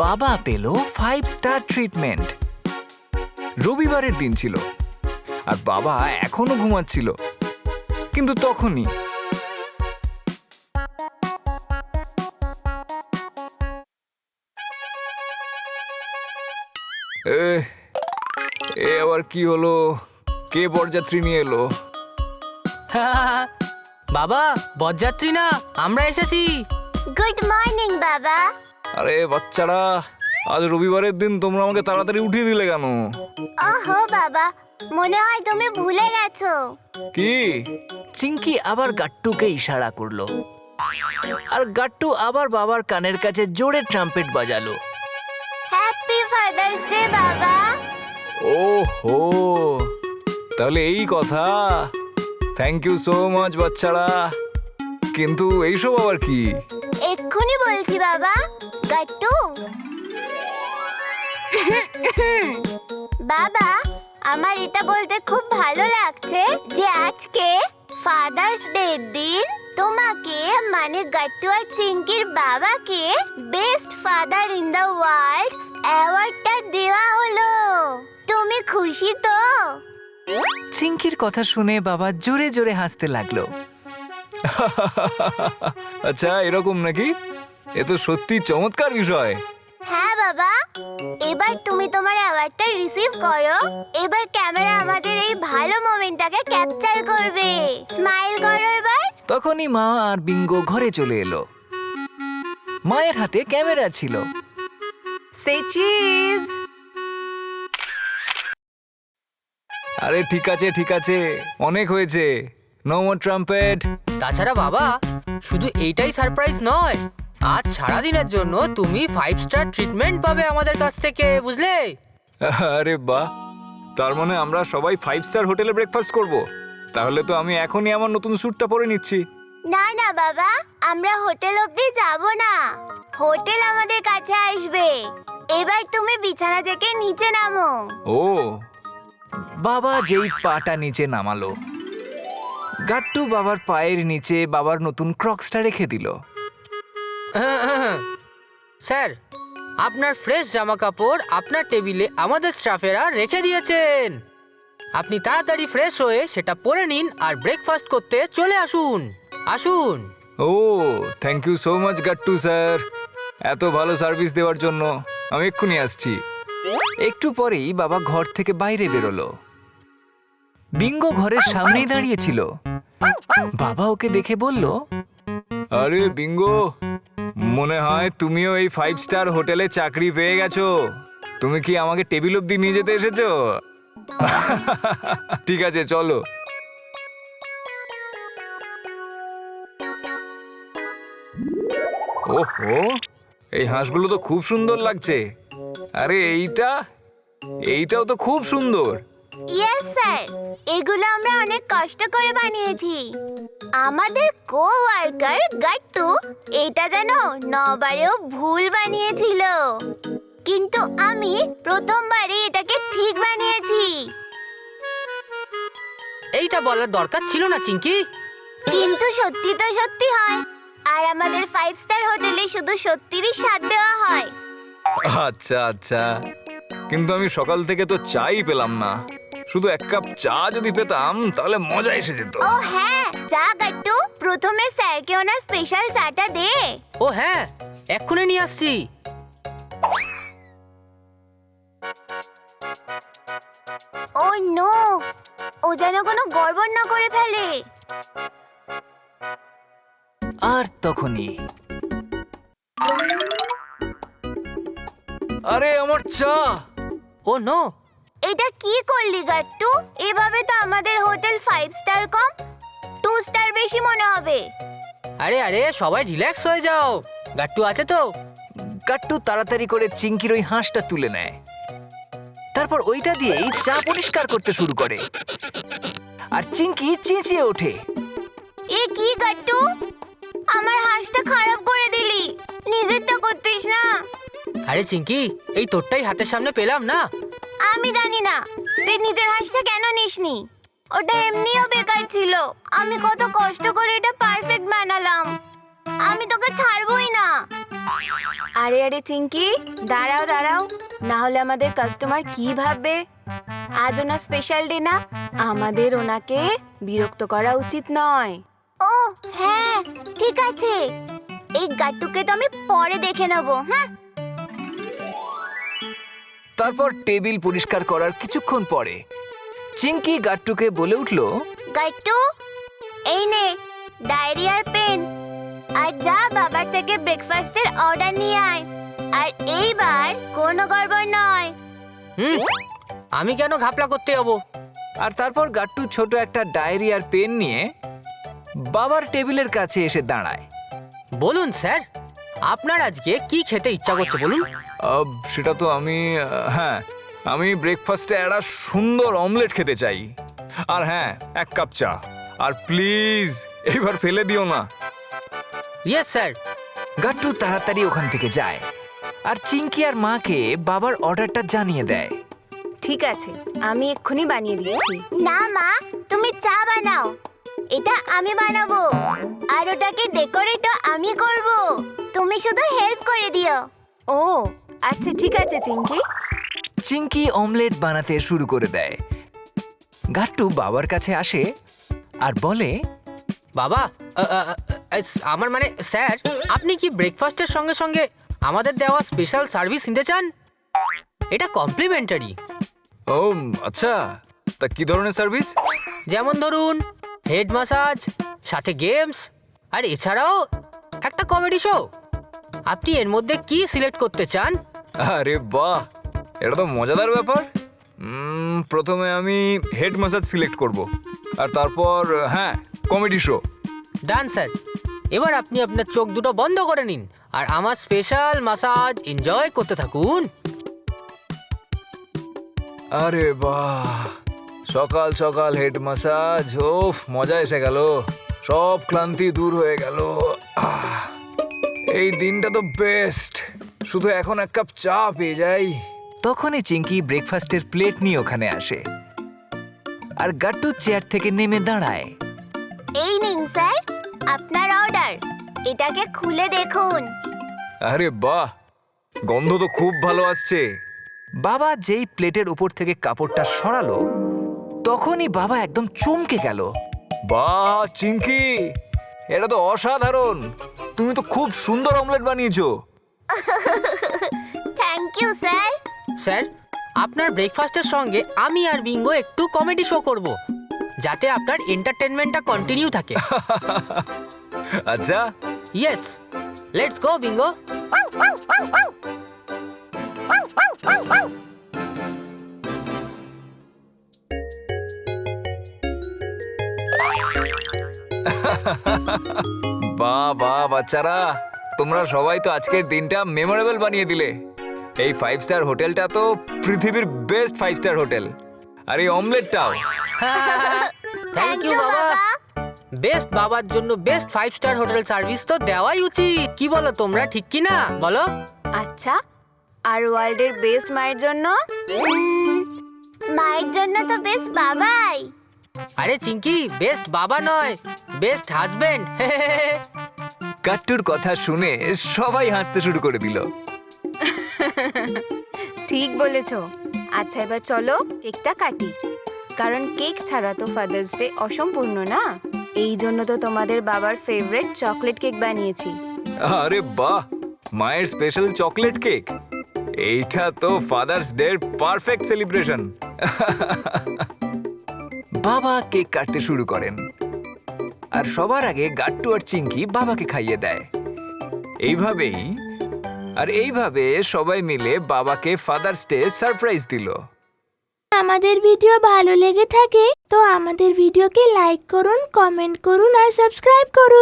বাবা পেল 5 star treatment. রবিবারের দিন ছিল আর বাবা এখনো ঘুমাচ্ছিল, কিন্তু তখনই এ আবার কি হলো? কে বরযাত্রী নিয়ে এলো? বাবা, বরযাত্রী না, আমরা এসেছি। গুড মর্নিং বাবা। আরে বাচ্চারা, আজ রবিবারের দিন তোমরা আমাকে তাড়াতাড়ি উঠিয়ে দিলে কেন? ওহো বাবা, মনে হয় তুমি ভুলে গেছো। কি? চিঙ্কি আবার গাট্টুকে ইশারা করলো আর গাট্টু আবার বাবার কানের কাছে জোরে ট্রাম্পেট বাজালো। হ্যাপি ফাদার্স ডে বাবা। ওহো, তাহলে এই কথা। থ্যাংক ইউ সো মাচ বাচ্চারা। কিন্তু এইসব আবার কি? এক্ষুনি বলছি বাবা। গাট্টু বাবা, আমার এটা বলতে খুব ভালো লাগছে যে আজকে ফাদার্স ডে দিন তোমাকে মানে গাট্টু আর চিঙ্কির বাবাকে best father in the world অ্যাওয়ার্ডটা দেওয়া হলো। তুমি খুশি তো? চিঙ্কির কথা শুনে বাবা জোরে জোরে হাসতে লাগলো। আচ্ছা, এরকম নাকি? এ তো সত্যি চমৎকার বিষয়। হ্যাঁ বাবা, এবার তুমি তোমার অ্যাওয়ার্ডটা রিসিভ করো। এবার ক্যামেরা আমাদের এই ভালো মোমেন্টটাকে ক্যাপচার করবে। স্মাইল করো এবার। তখনই মা আর বিঙ্গো ঘরে চলে এলো। মায়ের হাতে ক্যামেরা ছিল। সে চিজ। আরে ঠিক আছে ঠিক আছে, অনেক হয়েছে। No more trumpet. তাছাড়া বাবা, শুধু এইটাই সারপ্রাইজ নয়, আজ সারাদিনের জন্য তুমি 5 স্টার ট্রিটমেন্ট পাবে আমাদের কাছ থেকে, বুঝলে? আরে বাহ, তার মানে আমরা সবাই 5 স্টার হোটেলে ব্রেকফাস্ট করব। তাহলে তো আমি এখনই আমার নতুন স্যুটটা পরে নিচ্ছি। না না বাবা, আমরা হোটেল অবধি যাব না, হোটেল আমাদের কাছে আসবে। এবার তুমি বিছানা থেকে নিচে নামো। ও, বাবা যেই পাটা নিচে নামালো, গাট্টু বাবার পায়ের নিচে বাবার নতুন ক্রক্সটা রেখে দিল। স্যার, আপনার ফ্রেশ জামা কাপড় আপনার টেবিলে আমাদের স্টাফেরা রেখে দিয়েছেন। আপনি তাড়াতাড়ি ফ্রেশ হয়ে সেটা পরে নিন আর ব্রেকফাস্ট করতে চলে আসুন। আসুন। ও, thank you so much Gattu sir, এত ভালো সার্ভিস দেওয়ার জন্য। আমি এক্ষুনি আসছি। একটু পরেই বাবা ঘর থেকে বাইরে বেরোলো। বিঙ্গো ঘরের সামনেই দাঁড়িয়েছিল। বাবা ওকে দেখে বলল, আরে বিঙ্গো, মনে হয় তুমিও এই 5 স্টার হোটেলে চাকরি পেয়ে গেছো। তুমি কি আমাকে টেবিল অবধি নিয়ে যেতে এসেছো? ঠিক আছে, চলো। ওহো, এই হাঁসগুলো তো খুব সুন্দর লাগছে। আরে এইটাও তো খুব সুন্দর। ইয়েস স্যার, এগুলো আমরা অনেক কষ্ট করে বানিয়েছি। আমাদের কোওয়ার্কার গাট্টু এটা যেন 9 বারেও ভুল বানিয়েছিল, কিন্তু আমি প্রথমবারই এটাকে ঠিক বানিয়েছি। এইটা বলার দরকার ছিল না চিঙ্কি। কিন্তু সত্যি তো সত্যি হয়, আর আমাদের 5 স্টার হোটেলে শুধু সত্যিরই স্বাদ দেওয়া হয়। আচ্ছা আচ্ছা, কিন্তু আমি সকাল থেকে তো চাই পেলাম না। শুধু 1 কাপ চা যদি পেতাম তাহলে মজা এসে যেত। ও হ্যাঁ, চা গাট্টু, প্রথমে স্যারকে ওনার স্পেশাল চাটা দে। ও হ্যাঁ, এক্ষুনি নিয়ে আসছি। ও নো, ও যেন কোনো গড়বড় না করে ফেলে। আর তখনই আরে আমার চা! ও নো, এটা কি করলি গাট্টু? এভাবে তো আমাদের হোটেল 5 স্টার কম 2 স্টার বেশি মনে হবে। আরে আরে, সবাই রিল্যাক্স হয়ে যাও। গাট্টু আছে তো? গাট্টু তাড়াতাড়ি করে চিঙ্কির ওই হাঁসটা তুলে নেয়। তারপর ওইটা দিয়েই চা পরিষ্কার করতে শুরু করে। আর চিঙ্কি চেঁচিয়ে ওঠে, এ কি গাট্টু, আমার হাঁসটা খারাপ করে দিলি, নিজেরটা করতিস না। আরে চিঙ্কি, এই তোরটাই হাতের সামনে পেলাম না। আমি জানি না তুই নিজের হাঁসটা কেন নিসনি, ওটা এমনিও বেকার ছিল। আমি কত কষ্ট করে এটা পারফেক্ট বানালাম, আমি তোকে ছাড়বই না। আরে আরে চিঙ্কি, দাঁড়াও দাঁড়াও, না হলে আমাদের কাস্টমার কি ভাববে? আজ ওনার স্পেশাল ডে না, আমাদের ওনাকে বিরক্ত করা উচিত নয়। ও হ্যাঁ, ঠিক আছে। এই গাট্টুকে তো আমি পরে দেখে নেবো। হ্যাঁ, তারপর টেবিল পরিষ্কার করার কিছুক্ষণ পরে চিঙ্কি গাট্টুকে বলে উঠল, গাট্টু, এই নে ডায়েরি আর পেন, আর যা বাবার থেকে ব্রেকফাস্টের অর্ডার নিয়ে আয়। আর এইবার কোনো গড়বড় নয়। আমি কেন ঘাপলা করতে যাবো? আর তারপর গাট্টু ছোট একটা ডায়েরি আর পেন নিয়ে বাবার টেবিলের কাছে এসে দাঁড়ায়। বলুন স্যার, আপনার আজকে কি খেতে ইচ্ছা করছে বলুন। সেটা তো হ্যাঁ, আমি ব্রেকফাস্টে একটা সুন্দর অমলেট খেতে চাই। আর হ্যাঁ, 1 কাপ চা। আর প্লিজ এইবার ফেলে দিও না। Yes sir. গাট্টু তাড়াতাড়ি ওখান থেকে যায় আর চিঙ্কি আর মাকে বাবার অর্ডারটা জানিয়ে দেয়। ঠিক আছে, আমি এক্ষুনি বানিয়ে দিচ্ছি। না মা, তুমি চা বানাও, এটা আমি বানাবো। আর ওটাকে ডেকোরেটও আমি করব। তুমি শুধু হেল্প করে দিও। ও আচ্ছা, ঠিক আছে চিঙ্কি। চিঙ্কি অমলেট বানাতে শুরু করে দেয়। গাট্টু বাবার কাছে আসে আর বলে, বাবা, আমার মানে স্যার, আপনি কি ব্রেকফাস্টের সঙ্গে সঙ্গে আমাদের দেওয়া স্পেশাল সার্ভিস নিতে চান? এটা কমপ্লিমেন্টারি। ও আচ্ছা, তা কি ধরনের সার্ভিস? যেমন ধরুন হেড ম্যাসাজ, সাথে গেমস, আর এছাড়াও একটা কমেডি শো। আপনি এর মধ্যে কি সিলেক্ট করতে চান? আরে বাহ, এটা তো মজাদার ব্যাপার। প্রথমে আমি হেড ম্যাসাজ সিলেক্ট করব, আর তারপর হ্যাঁ, কমেডি শো। Done sir. এবার আপনি আপনার চোখ দুটো বন্ধ করে নিন আর আমার স্পেশাল ম্যাসাজ এনজয় করতে থাকুন। আরে বাহ, সকাল সকাল হেড ম্যাসাজ, ওফ মজা এসে গেল, সব ক্লান্তি দূর হয়ে গেল। এই দিনটা তো বেস্ট, শুধু এখন 1 কাপ চা পেয়ে যাই। তখনই চিঙ্কি ব্রেকফাস্টের প্লেট নিয়ে ওখানে আসে আর গাট্টু চেয়ার থেকে নেমে দাঁড়ায়। এই নিন স্যার, আপনার অর্ডার। এটাকে খুলে দেখুন। আরে বাহ, গন্ধ তো খুব ভালো আসছে। বাবা যেই প্লেটের উপর থেকে কাপড়টা সরালো, তখনই বাবা একদম চমকে গেল। বাহ চিঙ্কি, এটা তো অসাধারণ। তুমি তো খুব সুন্দর অমলেট বানিয়েছো। Thank you sir. স্যার, আপনার ব্রেকফাস্টের সঙ্গে আমি আর বিঙ্গো একটু কমেডি শো করব, যাতে আপনার এন্টারটেনমেন্টটা কন্টিনিউ থাকে। আচ্ছা, ইয়েস, লেটস গো বিঙ্গো। বাহ বাহ বাচ্চারা, তোমরা সবাই তো আজকের দিনটা মেমোরেবল বানিয়ে দিলে। এই 5 স্টার হোটেলটা তো পৃথিবীর বেস্ট 5 স্টার হোটেল। আর এই অমলেটটাও। থ্যাংক ইউ বাবা। বেস্ট বাবার জন্য বেস্ট 5 স্টার হোটেল সার্ভিস তো দেওয়াই উচিত। কি বলো তোমরা, ঠিক কি না বলো? আচ্ছা, আর ওয়ার্ল্ডের বেস্ট মায়ের জন্য? মায়ের জন্য তো বেশ বাবাই। আরে চিঙ্কি, বেস্ট বাবা নয়, বেস্ট হাজবেন্ড। গাট্টুর কথা শুনে সবাই হাসতে শুরু করে দিল। ঠিক বলেছ। আচ্ছা, এবার চলো কেকটা কাটি, কারণ কেক ছাড়া তো ফাদার্স ডে অসম্পূর্ণ না। এই জন্য তো তোমাদের বাবার ফেভারিট চকলেট কেক বানিয়েছি। আরে বাহ, মায়ের স্পেশাল চকলেট কেক। এইটা তো ফাদার্স ডে এর পারফেক্ট সেলিব্রেশন। বাবা কেক কাটতে শুরু করেন আর সবার আগে গাট্টু আর চিঙ্কি বাবাকে খাইয়ে দেয়। এইভাবে সবাই মিলে বাবাকে ফাদার্স ডে সারপ্রাইজ দিল। আমাদের ভিডিও ভালো লেগে থাকে তো আমাদের ভিডিওকে লাইক করুন, কমেন্ট করুন আর সাবস্ক্রাইব করুন।